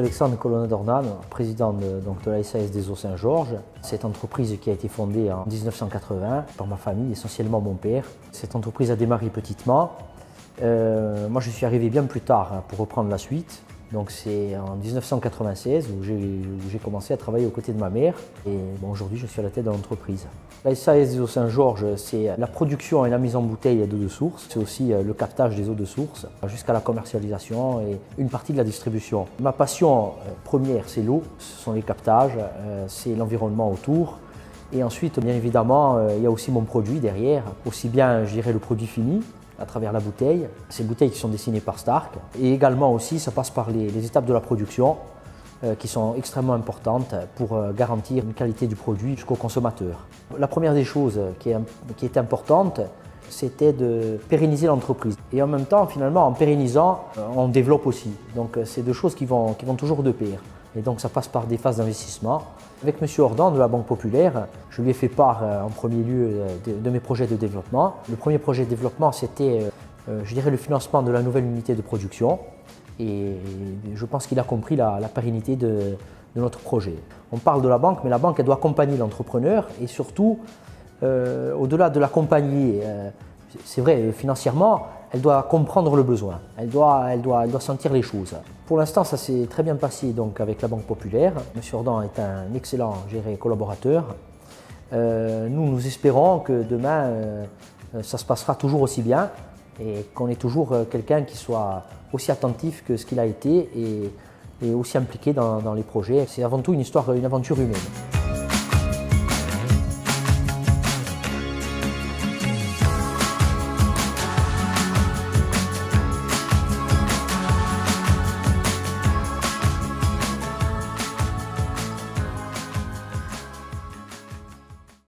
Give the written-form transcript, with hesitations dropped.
Alexandre Colonna-Dornan, président de la SAS des Eaux Saint-Georges. Cette entreprise qui a été fondée en 1980 par ma famille, essentiellement mon père. Cette entreprise a démarré petitement. Moi, je suis arrivé bien plus tard pour reprendre la suite. Donc c'est en 1996 où j'ai commencé à travailler aux côtés de ma mère. Et bon, aujourd'hui, je suis à la tête de l'entreprise. La SAS des Eaux Saint-Georges, c'est la production et la mise en bouteille d'eau de source. C'est aussi le captage des eaux de source jusqu'à la commercialisation et une partie de la distribution. Ma passion première, c'est l'eau, ce sont les captages, c'est l'environnement autour. Et ensuite, bien évidemment, il y a aussi mon produit derrière, aussi bien, je dirais, le produit fini, à travers la bouteille, ces bouteilles qui sont dessinées par Stark. Et également aussi, ça passe par les étapes de la production qui sont extrêmement importantes pour garantir une qualité du produit jusqu'au consommateur. La première des choses qui est importante, c'était de pérenniser l'entreprise. Et en même temps, finalement, en pérennisant, on développe aussi. Donc c'est deux choses qui vont toujours de pair. Et donc ça passe par des phases d'investissement. Avec M. Ordan de la Banque Populaire, je lui ai fait part en premier lieu de mes projets de développement. Le premier projet de développement, c'était, je dirais, le financement de la nouvelle unité de production. Et je pense qu'il a compris la pérennité de notre projet. On parle de la banque, mais la banque, elle doit accompagner l'entrepreneur et surtout, au-delà de l'accompagner, c'est vrai, financièrement, elle doit comprendre le besoin, elle doit sentir les choses. Pour l'instant, ça s'est très bien passé donc, avec la Banque Populaire. M. Ordan est un excellent collaborateur. Nous espérons que demain, ça se passera toujours aussi bien et qu'on ait toujours quelqu'un qui soit aussi attentif que ce qu'il a été et aussi impliqué dans les projets. C'est avant tout une aventure humaine.